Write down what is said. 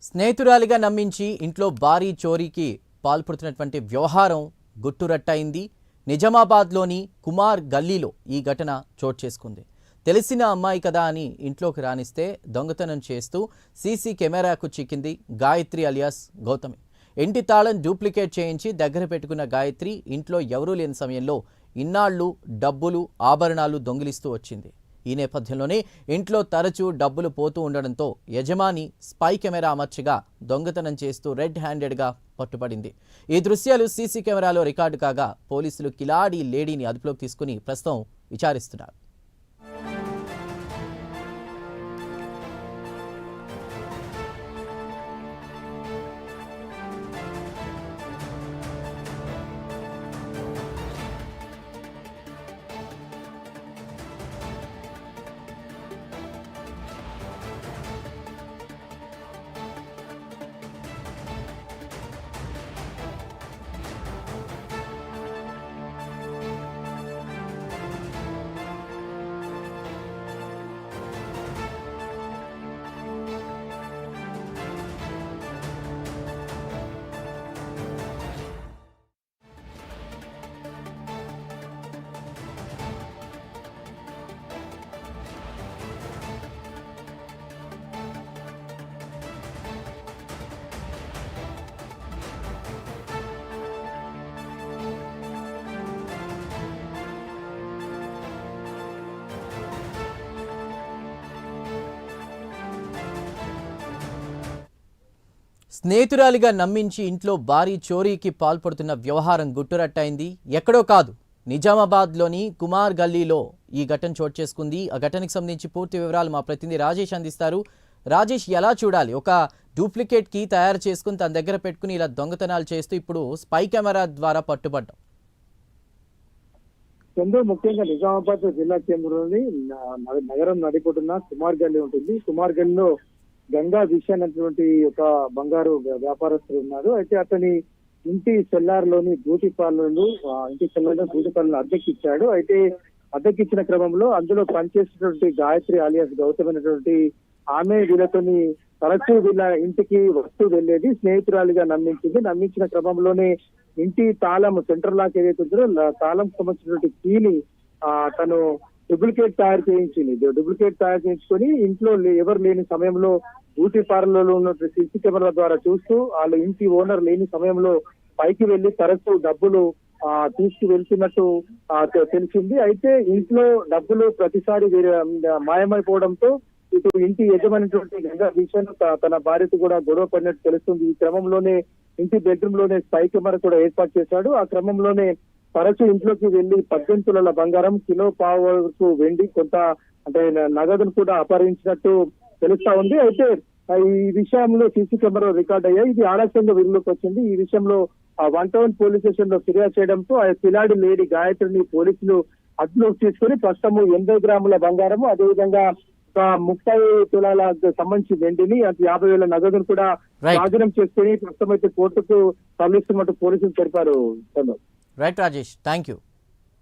స్నేహితురాలిగా నమ్మించి ఇంట్లో భారీ చోరీకి పాల్పడుతున్నటువంటి వ్యవహారం గుట్టురట్టయింది. నిజామాబాద్లోని కుమార్ గల్లీలో ఈ ఘటన చోటు చేసుకుంది. తెలిసిన అమ్మాయి కదా అని ఇంట్లోకి రానిస్తే దొంగతనం చేస్తూ సీసీ కెమెరాకు చిక్కింది గాయత్రి అలియాస్ గౌతమి. ఇంటి తాళం డూప్లికేట్ చేయించి దగ్గర పెట్టుకున్న గాయత్రి ఇంట్లో ఎవరూ లేని సమయంలో ఇన్నాళ్లు డబ్బులు ఆభరణాలు దొంగిలిస్తూ వచ్చింది. ఈ నేపథ్యంలోనే ఇంట్లో తరచూ డబ్బులు పోతూ ఉండడంతో యజమాని స్పై కెమెరా అమర్చగా దొంగతనం చేస్తూ రెడ్ హ్యాండెడ్గా పట్టుబడింది. ఈ దృశ్యాలు సీసీ కెమెరాలో రికార్డు కాగా పోలీసులు కిలాడి లేడీని అదుపులోకి తీసుకుని ప్రస్తుతం విచారిస్తున్నారు. స్నేహితురాలిగా నమ్మించి ఇంట్లో భారీ చోరీకి పాల్పడుతున్న వ్యవహారం గుట్టురట్టయింది. ఎక్కడో కాదు, నిజామాబాద్లోని కుమార్ గల్లీలో ఈ ఘటన చోటు చేసుకుంది. ఆ ఘటనకు సంబంధించి పూర్తి వివరాలు మా ప్రతినిధి రాజేష్ అందిస్తారు. రాజేష్, ఎలా చూడాలి? ఒక డూప్లికేట్ కీ తయారు చేసుకుని తన దగ్గర పెట్టుకుని ఇలా దొంగతనాలు చేస్తూ ఇప్పుడు స్పై కెమెరా ద్వారా పట్టుబడ్డాం. ముఖ్యంగా నిజామాబాద్ జిల్లా కేంద్రంలోని నగరం నడిపోతున్న కుమార్ గల్లీ ఉంటుంది. కుమార్ గల్లీలో గంగా విషయ్ అనేటువంటి ఒక బంగారు వ్యాపారస్తుడు ఉన్నారు. అయితే అతని ఇంటి సెల్లార్లోని బ్యూటీ పార్లర్లు అద్దెకిచ్చాడు. అయితే అద్దెకిచ్చిన క్రమంలో అందులో పనిచేసినటువంటి గాయత్రి అలియాస్ గౌతమ్ అనేటువంటి ఆమె వీళ్ళతోని తరచూ వీళ్ళ ఇంటికి వస్తూ వెళ్లేది. స్నేహితురాలిగా నమ్మించిన క్రమంలోనే ఇంటి తాళం సెంట్రల్ లాక్ ఏదైతే ఉందో తాళం సంబంధించినటువంటి కీని తను డూప్లికేట్ తయారు చేయించుకొని ఇంట్లో ఎవరు లేని సమయంలో బ్యూటీ పార్లర్ లో ఉన్న సీసీ కెమెరా ద్వారా చూస్తూ వాళ్ళ ఇంటి ఓనర్ లేని సమయంలో పైకి వెళ్లి తరచూ డబ్బులు తీసుకు వెళ్తున్నట్టు తెలిసింది. అయితే ఇంట్లో డబ్బులు ప్రతిసారి మాయమైపోవడంతో ఇటు ఇంటి యజమానిటువంటి గంగా విషయం తన భార్యతో కూడా గొడవ పడినట్టు తెలుస్తుంది. ఈ క్రమంలోనే ఇంటి బెడ్రూమ్ లోనే స్పై కెమెరా కూడా ఏర్పాటు చేశాడు. ఆ క్రమంలోనే తరచూ ఇంట్లోకి వెళ్లి 18 తులాల బంగారం, కిలో పావు వరకు వెండి, కొంత అంటే నగదును కూడా అపహరించినట్టు తెలుస్తా ఉంది. అయితే ఈ విషయంలో సీసీ కెమెరా రికార్డ్ అయ్యాయి. ఇది ఆలస్యంగా వెలుగులోకి వచ్చింది. ఈ విషయంలో 1 టౌన్ పోలీస్ స్టేషన్ లో ఫిర్యాదు చేయడంతో ఆ కిలాడి లేడీ గాయత్రిని పోలీసులు అదుపులోకి తీసుకుని ప్రస్తుతం 80 గ్రాముల బంగారము, అదేవిధంగా ఒక 30 తులాలకు సంబంధించి వెండిని, 50,000 నగదును కూడా స్వాధీనం చేసుకుని ప్రస్తుతం అయితే కోర్టుకు తరలిస్తున్నట్టు పోలీసులు తెలిపారు. Right Rajesh, thank you.